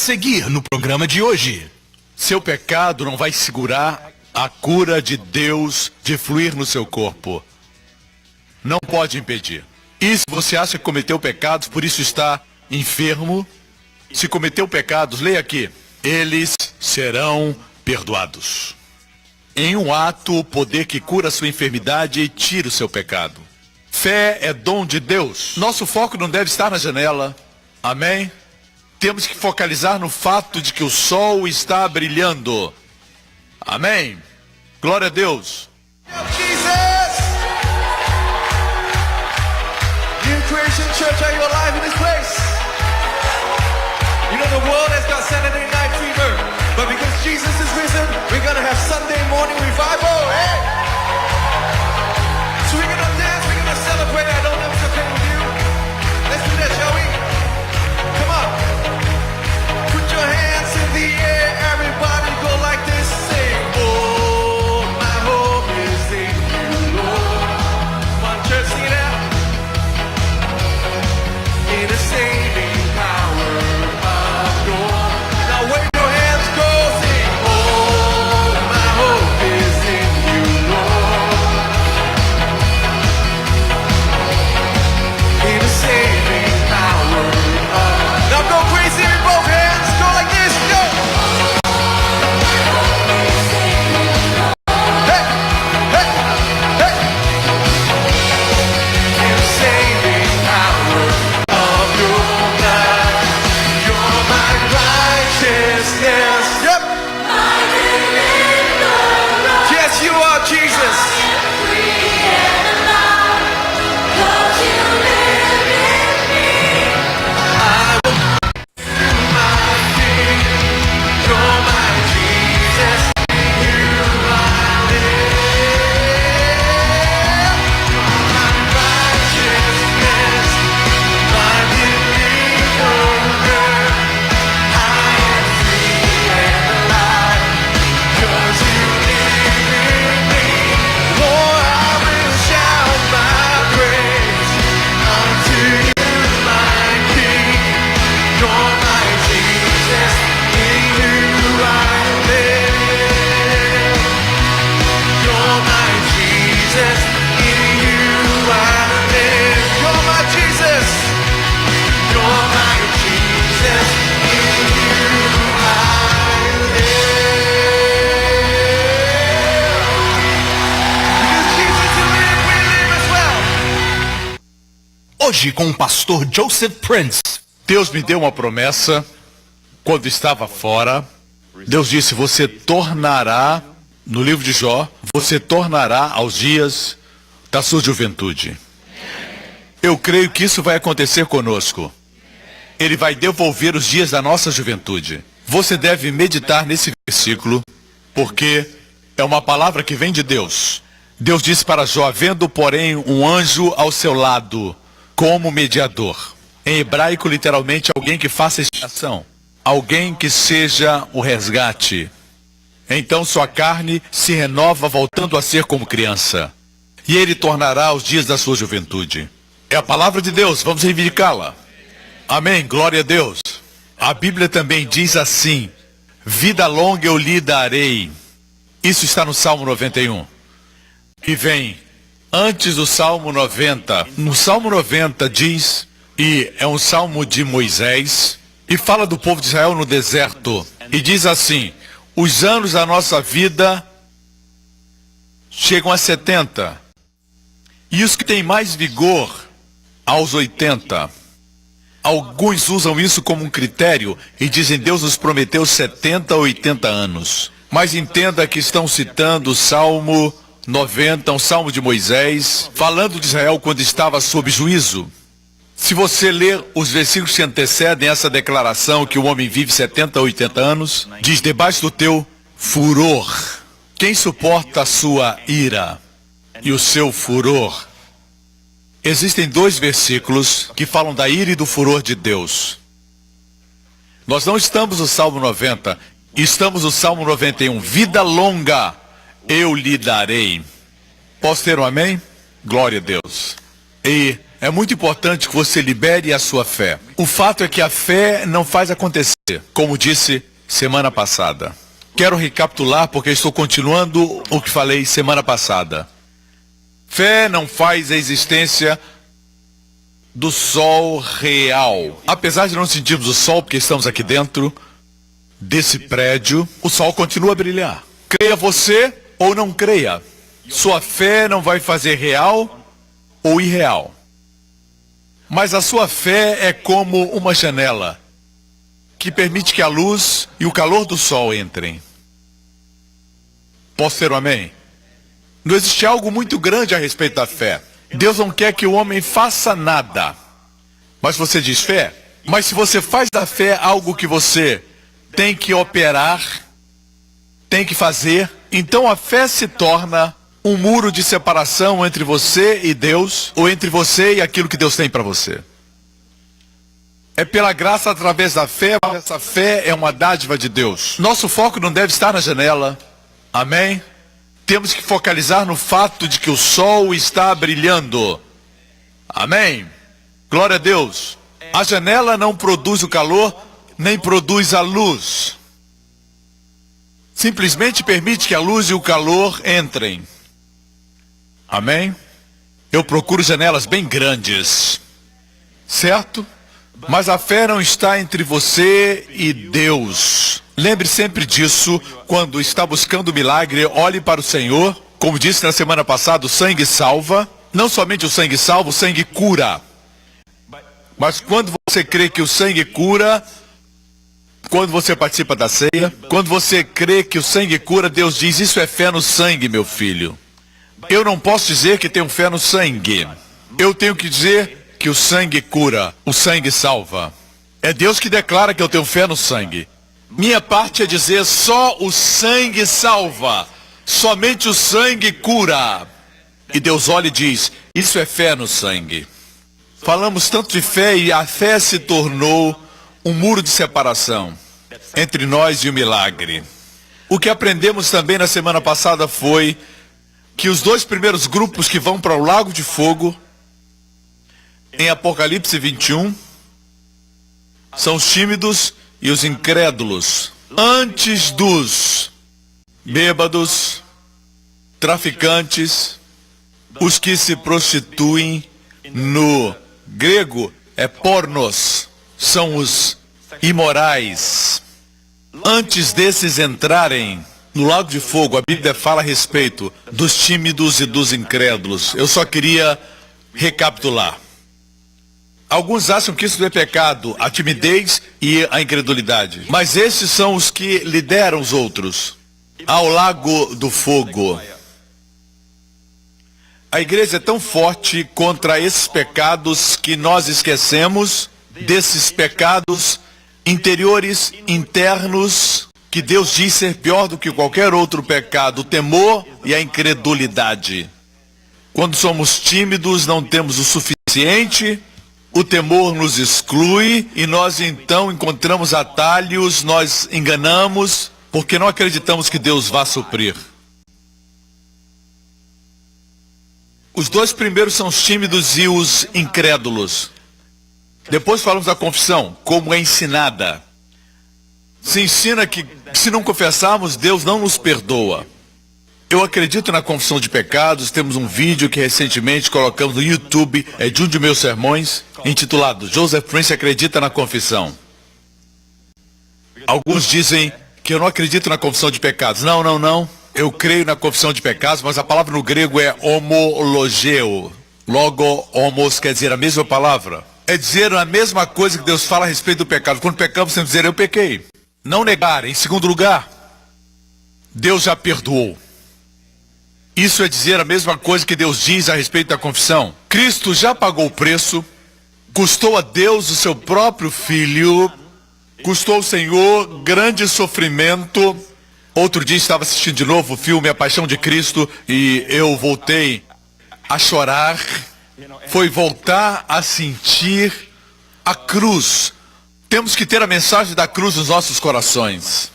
seguir no programa de hoje. Seu pecado não vai segurar a cura de Deus de fluir no seu corpo. Não pode impedir. E se você acha que cometeu pecados, por isso está enfermo, se cometeu pecados, leia aqui, eles serão perdoados. Em um ato, o poder que cura a sua enfermidade e tira o seu pecado. Fé é dom de Deus. Nosso foco não deve estar na janela. Amém? Temos que focalizar no fato de que o sol está brilhando. Amém? Glória a Deus. Jesus! New Creation Church, are you alive in this place? You know the world has got Saturday night fever, but because Jesus is risen, we're gonna have Sunday morning revival, eh? So we're gonna dance, we're gonna celebrate. I don't know if it's okay with you. Let's do that, shall we? Come on. Put your hands in the air, everybody go like this, sing, oh, my hope is in you, Lord. Come on, church, sing it out. In the saving power of God. Now wave your hands, go sing, oh, my hope is in you, Lord. In the saving power of. Now go crazy with both hands, go like this, go. Hey, hey, hey. In the saving power of your love, you're my righteousness. Yep. Yes, you are, Jesus. You're my Jesus. You are my righteousness, my deliverer. I am free and alive, 'cause you live in me. Lord, I will shout my praise unto you, my King. You're my Jesus, in you I live. You're my Jesus, in you I live. You're my Jesus. You're my Jesus, in you I live. Because Jesus you live, we live as well. Hoje com o pastor Joseph Prince. Deus me deu uma promessa quando estava fora. Deus disse, você tornará, no livro de Jó, você tornará aos dias da sua juventude. Eu creio que isso vai acontecer conosco. Ele vai devolver os dias da nossa juventude. Você deve meditar nesse versículo, porque é uma palavra que vem de Deus. Deus disse para Jó, vendo, porém, um anjo ao seu lado, como mediador. Em hebraico, literalmente, alguém que faça expiação. Alguém que seja o resgate. Então sua carne se renova voltando a ser como criança. E ele tornará os dias da sua juventude. É a palavra de Deus, vamos reivindicá-la. Amém, glória a Deus. A Bíblia também diz assim, vida longa eu lhe darei. Isso está no Salmo 91. E vem antes do Salmo 90. No Salmo 90 diz, e é um salmo de Moisés, e fala do povo de Israel no deserto. E diz assim, os anos da nossa vida chegam a 70. E os que têm mais vigor, aos 80. Alguns usam isso como um critério e dizem, Deus nos prometeu 70 a 80 anos. Mas entenda que estão citando o Salmo 90, um salmo de Moisés, falando de Israel quando estava sob juízo. Se você ler os versículos que antecedem essa declaração que o homem vive 70 a 80 anos, diz, debaixo do teu furor. Quem suporta a sua ira e o seu furor? Existem dois versículos que falam da ira e do furor de Deus. Nós não estamos no Salmo 90, estamos no Salmo 91. Vida longa eu lhe darei. Posso ter um amém? Glória a Deus. E É muito importante que você libere a sua fé. O fato é que a fé não faz acontecer, como disse semana passada. Quero recapitular porque estou continuando o que falei semana passada. Fé não faz a existência do sol real. Apesar de não sentirmos o sol porque estamos aqui dentro desse prédio, o sol continua a brilhar. Creia você ou não creia, sua fé não vai fazer real ou irreal. Mas a sua fé é como uma janela que permite que a luz e o calor do sol entrem. Posso ter um amém? Não existe algo muito grande a respeito da fé. Deus não quer que o homem faça nada. Mas você diz fé? Mas se você faz da fé algo que você tem que operar, tem que fazer, então a fé se torna um muro de separação entre você e Deus, ou entre você e aquilo que Deus tem para você. É pela graça através da fé, mas essa fé é uma dádiva de Deus. Nosso foco não deve estar na janela. Amém? Temos que focalizar no fato de que o sol está brilhando. Amém? Glória a Deus. A janela não produz o calor, nem produz a luz. Simplesmente permite que a luz e o calor entrem. Amém? Eu procuro janelas bem grandes. Certo? Mas a fé não está entre você e Deus. Lembre sempre disso. Quando está buscando o milagre, olhe para o Senhor. Como disse na semana passada, o sangue salva. Não somente o sangue salva, o sangue cura. Mas quando você crê que o sangue cura, quando você participa da ceia, quando você crê que o sangue cura, Deus diz, isso é fé no sangue, meu filho. Eu não posso dizer que tenho fé no sangue. Eu tenho que dizer que o sangue cura, o sangue salva. É Deus que declara que eu tenho fé no sangue. Minha parte é dizer só o sangue salva. Somente o sangue cura. E Deus olha e diz, isso é fé no sangue. Falamos tanto de fé e a fé se tornou um muro de separação entre nós e o milagre. O que aprendemos também na semana passada foi que os dois primeiros grupos que vão para o lago de fogo, em Apocalipse 21, são os tímidos e os incrédulos. Antes dos bêbados, traficantes, os que se prostituem, no grego é pornos, são os imorais. Antes desses entrarem no lago de fogo, a Bíblia fala a respeito dos tímidos e dos incrédulos. Eu só queria recapitular. Alguns acham que isso não é pecado, a timidez e a incredulidade. Mas esses são os que lideram os outros ao lago do fogo. A igreja é tão forte contra esses pecados que nós esquecemos desses pecados interiores, internos, que Deus diz ser pior do que qualquer outro pecado, o temor e a incredulidade. Quando somos tímidos, não temos o suficiente, o temor nos exclui e nós então encontramos atalhos, nós enganamos, porque não acreditamos que Deus vá suprir. Os dois primeiros são os tímidos e os incrédulos. Depois falamos da confissão, como é ensinada. Se ensina que se não confessarmos, Deus não nos perdoa. Eu acredito na confissão de pecados. Temos um vídeo que recentemente colocamos no YouTube, é de um de meus sermões, intitulado Joseph Prince acredita na confissão. Alguns dizem que eu não acredito na confissão de pecados. Não. Eu creio na confissão de pecados, mas a palavra no grego é homologeo. Logo, homos quer dizer a mesma palavra. É dizer a mesma coisa que Deus fala a respeito do pecado. Quando pecamos, temos que dizer, eu pequei. Não negar. Em segundo lugar, Deus já perdoou. Isso é dizer a mesma coisa que Deus diz a respeito da confissão. Cristo já pagou o preço, custou a Deus o seu próprio Filho, custou ao Senhor grande sofrimento. Outro dia estava assistindo de novo o filme A Paixão de Cristo e eu voltei a chorar. Foi voltar a sentir a cruz. Temos que ter a mensagem da cruz nos nossos corações.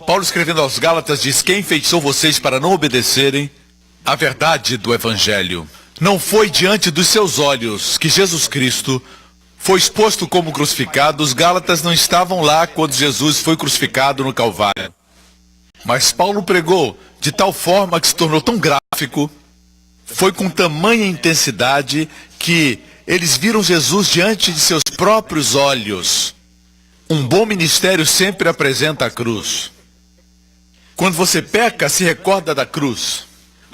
Paulo escrevendo aos Gálatas diz, quem enfeitiçou vocês para não obedecerem à verdade do Evangelho? não foi diante dos seus olhos que Jesus Cristo foi exposto como crucificado. Os Gálatas não estavam lá quando Jesus foi crucificado no Calvário. Mas Paulo pregou de tal forma que se tornou tão gráfico, foi com tamanha intensidade, que eles viram Jesus diante de seus próprios olhos. Um bom ministério sempre apresenta a cruz. Quando você peca, se recorda da cruz.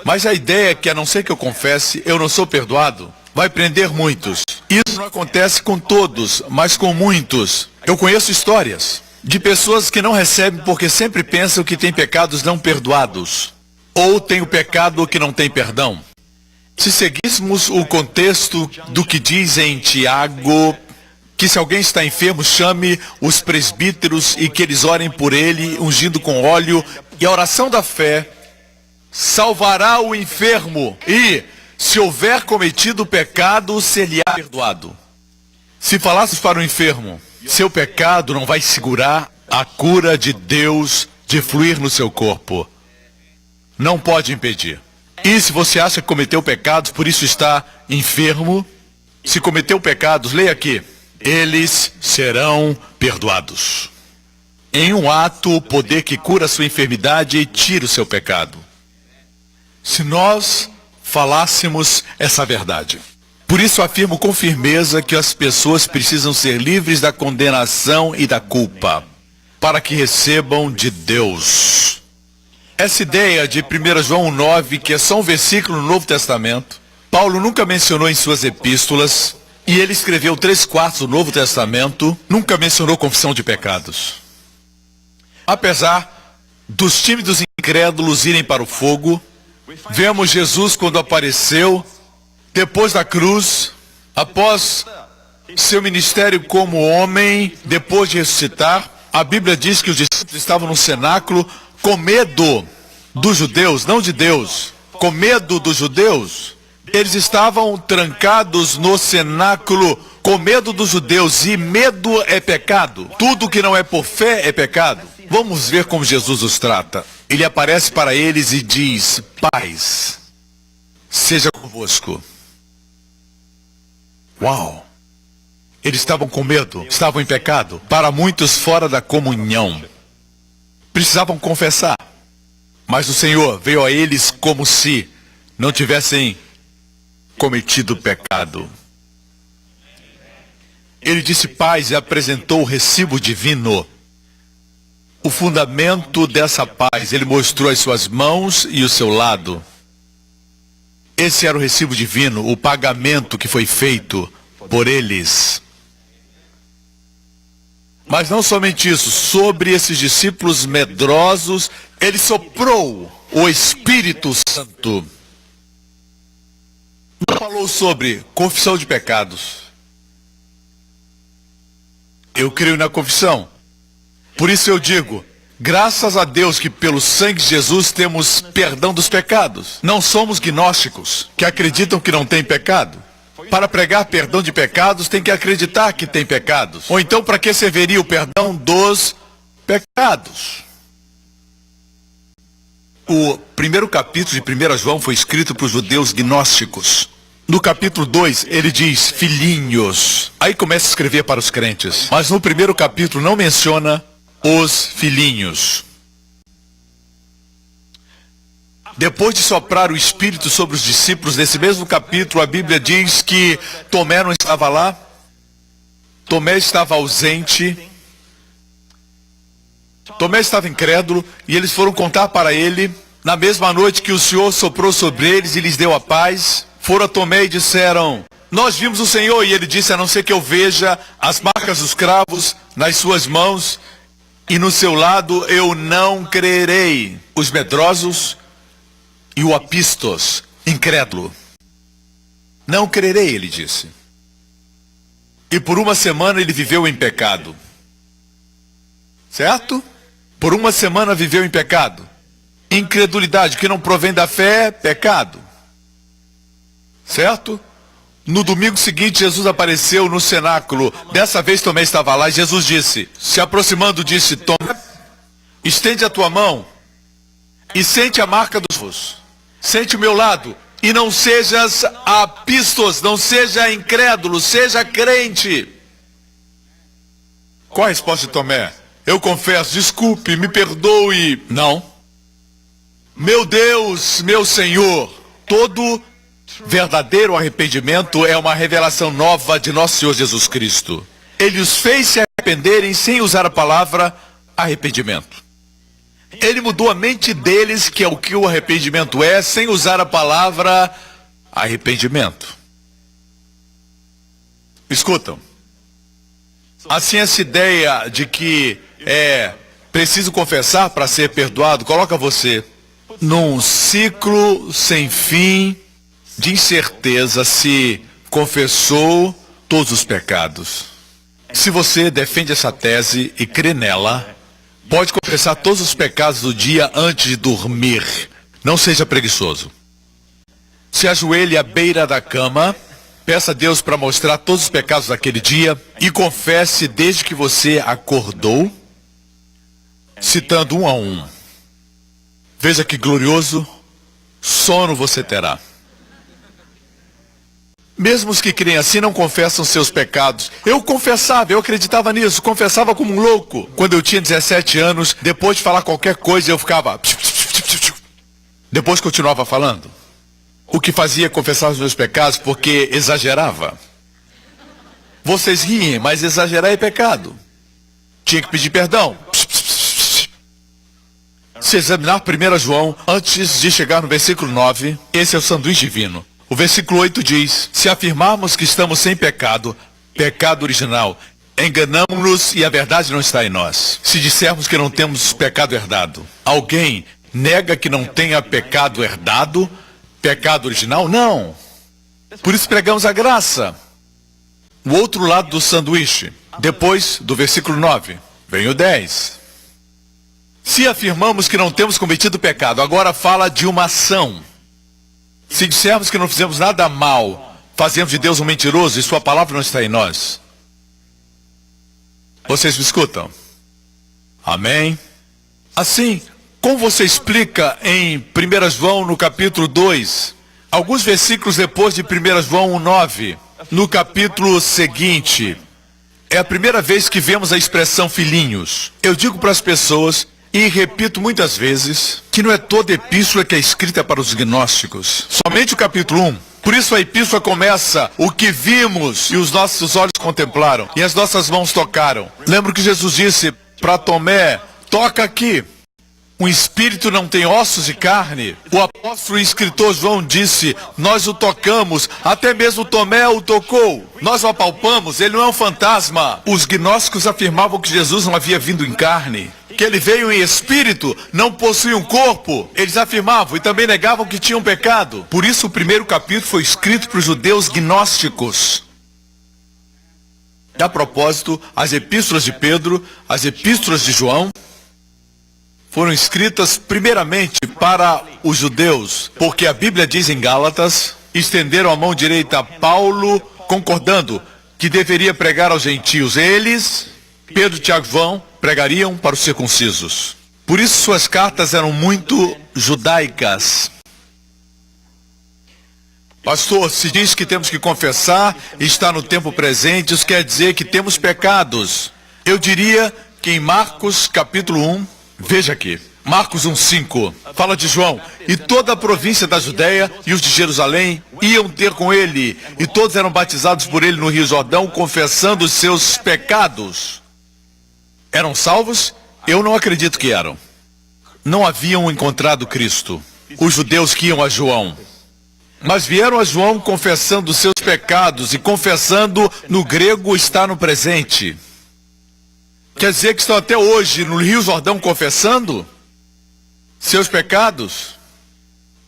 Mas a ideia é que, a não ser que eu confesse, eu não sou perdoado, vai prender muitos. Isso não acontece com todos, mas com muitos. Eu conheço histórias de pessoas que não recebem porque sempre pensam que têm pecados não perdoados, ou têm o pecado que não tem perdão. Se seguíssemos o contexto do que diz em Tiago, que se alguém está enfermo, chame os presbíteros e que eles orem por ele, ungindo com óleo, e a oração da fé salvará o enfermo, e se houver cometido pecado, ser-lhe-á perdoado. Se falasses para o enfermo, seu pecado não vai segurar a cura de Deus de fluir no seu corpo. Não pode impedir. E se você acha que cometeu pecados, por isso está enfermo, se cometeu pecados, leia aqui, eles serão perdoados. Em um ato, o poder que cura a sua enfermidade e tira o seu pecado. Se nós falássemos essa verdade. Por isso afirmo com firmeza que as pessoas precisam ser livres da condenação e da culpa, para que recebam de Deus. Essa ideia de 1 João 9, que é só um versículo no Novo Testamento, Paulo nunca mencionou em suas epístolas, e ele escreveu 3/4 do Novo Testamento, nunca mencionou confissão de pecados. Apesar dos tímidos incrédulos irem para o fogo, vemos Jesus quando apareceu, depois da cruz, após seu ministério como homem, depois de ressuscitar, a Bíblia diz que os discípulos estavam no cenáculo com medo dos judeus, não de Deus, com medo dos judeus. Eles estavam trancados no cenáculo com medo dos judeus, e medo é pecado. Tudo que não é por fé é pecado. Vamos ver como Jesus os trata. Ele aparece para eles e diz: paz seja convosco. Uau! Eles estavam com medo, estavam em pecado, para muitos fora da comunhão. Precisavam confessar. Mas o Senhor veio a eles como se não tivessem cometido pecado. Ele disse paz e apresentou o recibo divino. O fundamento dessa paz, ele mostrou as suas mãos e o seu lado. Esse era o recibo divino, o pagamento que foi feito por eles. Mas não somente isso, sobre esses discípulos medrosos, ele soprou o Espírito Santo. Não falou sobre confissão de pecados. Eu creio na confissão. Por isso eu digo, graças a Deus que pelo sangue de Jesus temos perdão dos pecados. Não somos gnósticos, que acreditam que não tem pecado. Para pregar perdão de pecados, tem que acreditar que tem pecados. Ou então, para que serviria o perdão dos pecados? O primeiro capítulo de 1 João foi escrito para os judeus gnósticos. No capítulo 2, ele diz, filhinhos. Aí começa a escrever para os crentes. Mas no primeiro capítulo não menciona os filhinhos. Depois de soprar o Espírito sobre os discípulos, nesse mesmo capítulo, a Bíblia diz que Tomé não estava lá. Tomé estava ausente. Tomé estava incrédulo, e eles foram contar para ele, na mesma noite que o Senhor soprou sobre eles e lhes deu a paz, foram a Tomé e disseram, nós vimos o Senhor, e ele disse, a não ser que eu veja as marcas dos cravos nas suas mãos, e no seu lado eu não crerei. Os medrosos e o apistos, incrédulo. Não crerei, ele disse. E por uma semana ele viveu em pecado. Certo? Por uma semana viveu em pecado. Incredulidade que não provém da fé, pecado. Certo? No domingo seguinte, Jesus apareceu no cenáculo. Dessa vez Tomé estava lá e Jesus disse, se aproximando, disse, Tomé, estende a tua mão e sente a marca dos ossos. Sente o meu lado E não sejas apistos, não seja incrédulo, seja crente. Qual a resposta de Tomé? Eu confesso, desculpe, me perdoe. Não. Meu Deus, meu Senhor, todo verdadeiro arrependimento é uma revelação nova de nosso Senhor Jesus Cristo. Ele os fez se arrependerem sem usar a palavra arrependimento. Ele mudou a mente deles, que é o que o arrependimento é, sem usar a palavra arrependimento. Escutam. Assim, essa ideia de que é preciso confessar para ser perdoado, coloca você num ciclo sem fim de incerteza se confessou todos os pecados. Se você defende essa tese e crê nela, pode confessar todos os pecados do dia antes de dormir. Não seja preguiçoso. Se ajoelhe à beira da cama, peça a Deus para mostrar todos os pecados daquele dia e confesse desde que você acordou, citando um a um. Veja que glorioso sono você terá. Mesmo os que creem assim não confessam seus pecados. Eu confessava, eu acreditava nisso, confessava como um louco. Quando eu tinha 17 anos, depois de falar qualquer coisa, eu ficava... Depois continuava falando. O que fazia confessar os meus pecados porque exagerava. Vocês riem, mas exagerar é pecado. Tinha que pedir perdão. Se examinar 1 João, antes de chegar no versículo 9, esse é o sanduíche divino. O versículo 8 diz, se afirmarmos que estamos sem pecado, pecado original, enganamos-nos e a verdade não está em nós. Se dissermos que não temos pecado herdado, alguém nega que não tenha pecado herdado, pecado original? Não. Por isso pregamos a graça. O outro lado do sanduíche. Depois do versículo 9, vem o 10. Se afirmamos que não temos cometido pecado, agora fala de uma ação. Se dissermos que não fizemos nada mal, fazemos de Deus um mentiroso e sua palavra não está em nós. Vocês me escutam? Amém? Assim, como você explica em 1 João no capítulo 2, alguns versículos depois de 1 João 1:9, no capítulo seguinte, é a primeira vez que vemos a expressão filhinhos. Eu digo para as pessoas, e repito muitas vezes, que não é toda epístola que é escrita para os gnósticos. Somente o capítulo 1. Por isso a epístola começa, o que vimos e os nossos olhos contemplaram, e as nossas mãos tocaram. Lembro que Jesus disse para Tomé, toca aqui. Um espírito não tem ossos e carne. O apóstolo e escritor João disse, nós o tocamos, até mesmo Tomé o tocou. Nós o apalpamos, ele não é um fantasma. Os gnósticos afirmavam que Jesus não havia vindo em carne, que ele veio em espírito, não possuía um corpo. Eles afirmavam e também negavam que tinham pecado. Por isso o primeiro capítulo foi escrito para os judeus gnósticos. A propósito, as epístolas de Pedro, as epístolas de João, foram escritas primeiramente para os judeus, porque a Bíblia diz em Gálatas, estenderam a mão direita a Paulo, concordando que deveria pregar aos gentios. Eles, Pedro, Tiago e João, pregariam para os circuncisos. Por isso suas cartas eram muito judaicas. Pastor, se diz que temos que confessar, está no tempo presente, isso quer dizer que temos pecados. Eu diria que em Marcos capítulo 1, veja aqui, Marcos 1:5, fala de João, e toda a província da Judéia e os de Jerusalém iam ter com ele, e todos eram batizados por ele no Rio Jordão, confessando os seus pecados. Eram salvos? Eu não acredito que eram. Não haviam encontrado Cristo, os judeus que iam a João. Mas vieram a João confessando os seus pecados, e confessando no grego está no presente. Quer dizer que estão até hoje no Rio Jordão confessando seus pecados?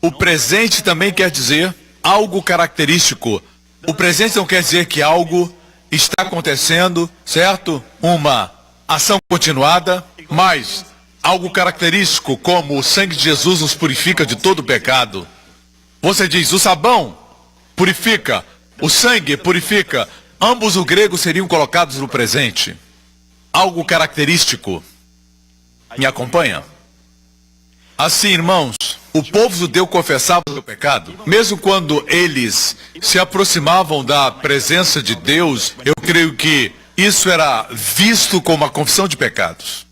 O presente também quer dizer algo característico. O presente não quer dizer que algo está acontecendo, certo? Uma ação continuada, mas algo característico, como o sangue de Jesus nos purifica de todo pecado. Você diz, o sabão purifica, o sangue purifica. Ambos o grego seriam colocados no presente. Algo característico. Me acompanha? Assim, irmãos, o povo judeu confessava o seu pecado. Mesmo quando eles se aproximavam da presença de Deus, eu creio que isso era visto como uma confissão de pecados.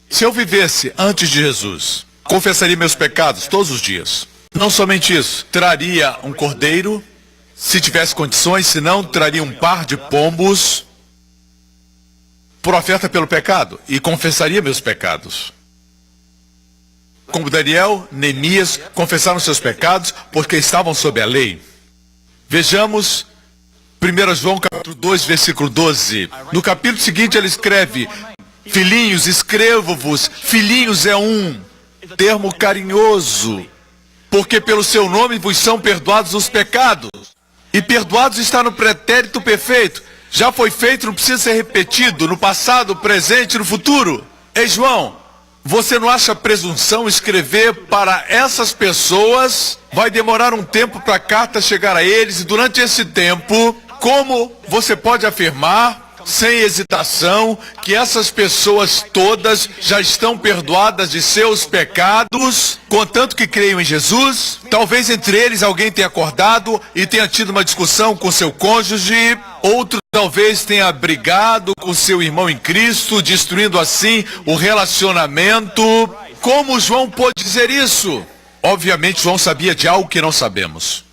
Se eu vivesse antes de Jesus, confessaria meus pecados todos os dias. Não somente isso, traria um cordeiro, se tivesse condições, se não, traria um par de pombos por oferta pelo pecado e confessaria meus pecados. Como Daniel, Neemias confessaram seus pecados porque estavam sob a lei. Vejamos 1 João capítulo 2, versículo 12. No capítulo seguinte ele escreve: filhinhos, escrevo-vos, filhinhos é um termo carinhoso, porque pelo seu nome vos são perdoados os pecados. E perdoados está no pretérito perfeito. Já foi feito, não precisa ser repetido, no passado, presente, no futuro. Ei, João, você não acha presunção escrever para essas pessoas? Vai demorar um tempo para a carta chegar a eles, e durante esse tempo, como você pode afirmar, sem hesitação, que essas pessoas todas já estão perdoadas de seus pecados, contanto que creiam em Jesus? Talvez entre eles alguém tenha acordado e tenha tido uma discussão com seu cônjuge, outro talvez tenha brigado com seu irmão em Cristo, destruindo assim o relacionamento. Como João pôde dizer isso? Obviamente João sabia de algo que não sabemos.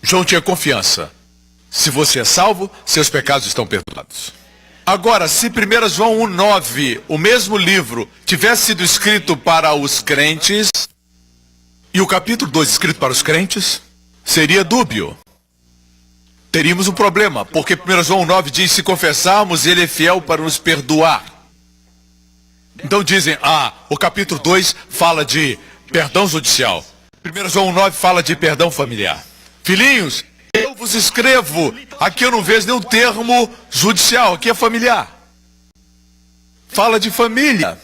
João tinha confiança. Se você é salvo, seus pecados estão perdoados. Agora, se 1 João 1,9, o mesmo livro, tivesse sido escrito para os crentes, e o capítulo 2 escrito para os crentes, seria dúbio. Teríamos um problema, porque 1 João 1,9 diz: se confessarmos, ele é fiel para nos perdoar. Então dizem, o capítulo 2 fala de perdão judicial. 1 João 1,9 fala de perdão familiar. Filhinhos, eu vos escrevo, aqui eu não vejo nenhum termo judicial, aqui é familiar. Fala de família.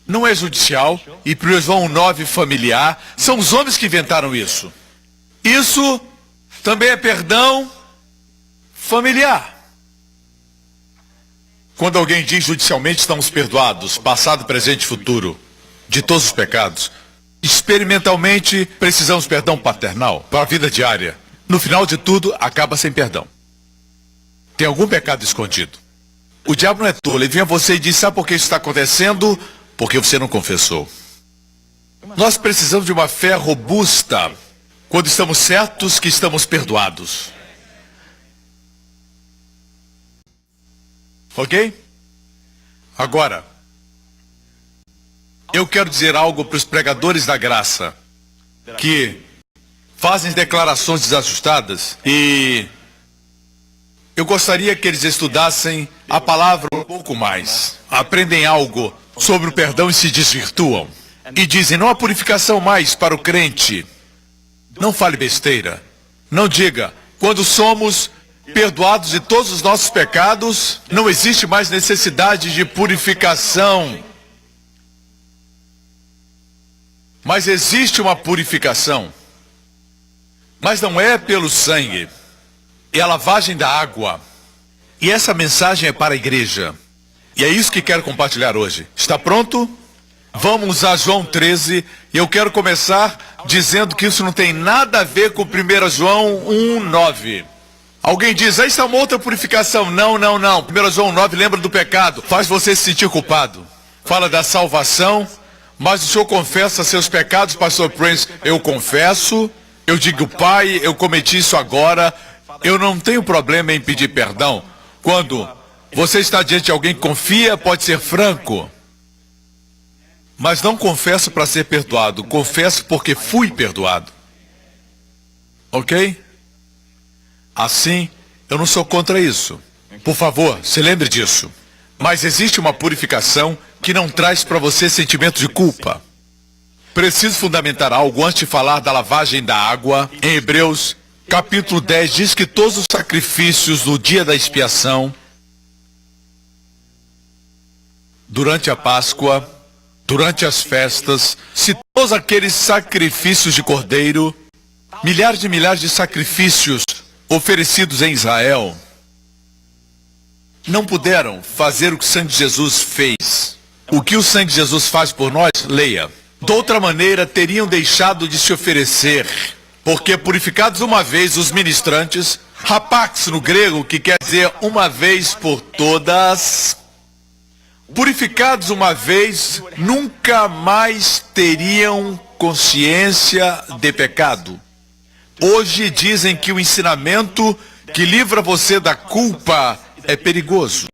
Não é judicial, e 1 João 1,9 familiar, são os homens que inventaram isso. Isso também é perdão familiar. Quando alguém diz judicialmente estamos perdoados, passado, presente e futuro, de todos os pecados, experimentalmente precisamos perdão paternal para a vida diária. No final de tudo, acaba sem perdão. Tem algum pecado escondido. O diabo não é tolo, ele vem a você e diz: sabe por que isso está acontecendo? Porque você não confessou. Nós precisamos de uma fé robusta quando estamos certos que estamos perdoados. Ok? Agora, eu quero dizer algo para os pregadores da graça que fazem declarações desajustadas, e eu gostaria que eles estudassem a palavra um pouco mais. Aprendem algo sobre o perdão e se desvirtuam. E dizem: não há purificação mais para o crente. Não fale besteira. Não diga: quando somos perdoados de todos os nossos pecados, não existe mais necessidade de purificação. Mas existe uma purificação. Mas não é pelo sangue. É a lavagem da água. E essa mensagem é para a igreja. E é isso que quero compartilhar hoje. Está pronto? Vamos a João 13. E eu quero começar dizendo que isso não tem nada a ver com 1 João 1,9. Alguém diz: aí está uma outra purificação. Não. 1 João 1,9 lembra do pecado. Faz você se sentir culpado. Fala da salvação. Mas o senhor confessa seus pecados, pastor Prince? Eu confesso. Eu digo: pai, eu cometi isso agora. Eu não tenho problema em pedir perdão. Quando você está diante de alguém que confia, pode ser franco. Mas não confesso para ser perdoado. Confesso porque fui perdoado. Ok? Assim, eu não sou contra isso. Por favor, se lembre disso. Mas existe uma purificação que não traz para você sentimento de culpa. Preciso fundamentar algo antes de falar da lavagem da água. Em Hebreus, capítulo 10, diz que todos os sacrifícios no dia da expiação, durante a Páscoa, durante as festas, se todos aqueles sacrifícios de cordeiro, milhares de sacrifícios oferecidos em Israel, não puderam fazer o que o sangue de Jesus fez. O que o sangue de Jesus faz por nós, leia. De outra maneira, teriam deixado de se oferecer, porque purificados uma vez os ministrantes, rapax no grego, que quer dizer uma vez por todas, purificados uma vez, nunca mais teriam consciência de pecado. Hoje dizem que o ensinamento que livra você da culpa é perigoso.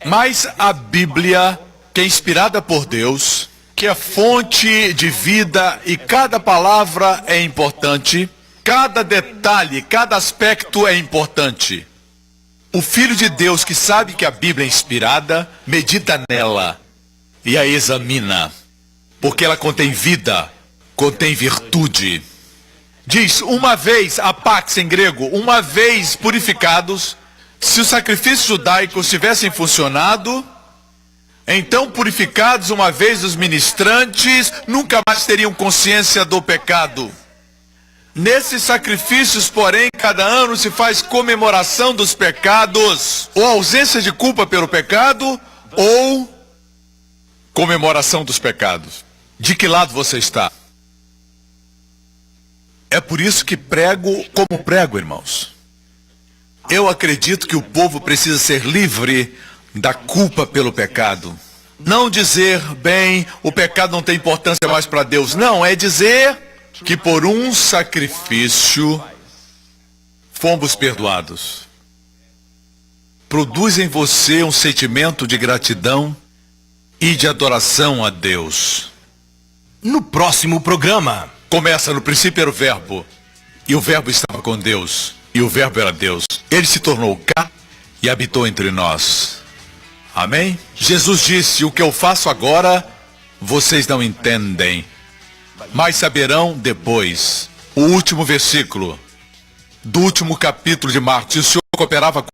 Mas a Bíblia, que é inspirada por Deus, que é fonte de vida e cada palavra é importante, cada detalhe, cada aspecto é importante. O Filho de Deus que sabe que a Bíblia é inspirada, medita nela e a examina, porque ela contém vida, contém virtude. Diz, uma vez, apax em grego, uma vez purificados, se os sacrifícios judaicos tivessem funcionado, então purificados uma vez os ministrantes, nunca mais teriam consciência do pecado. Nesses sacrifícios, porém, cada ano se faz comemoração dos pecados, ou ausência de culpa pelo pecado, ou comemoração dos pecados. De que lado você está? É por isso que prego como prego, irmãos. Eu acredito que o povo precisa ser livre da culpa pelo pecado. Não dizer, bem, o pecado não tem importância mais para Deus. Não, é dizer que por um sacrifício fomos perdoados. Produz em você um sentimento de gratidão e de adoração a Deus. No próximo programa. Começa no princípio era o verbo, e o verbo estava com Deus, e o verbo era Deus. Ele se tornou carne e habitou entre nós. Amém? Jesus disse, o que eu faço agora, vocês não entendem, mas saberão depois. O último versículo do último capítulo de Marcos. E o Senhor cooperava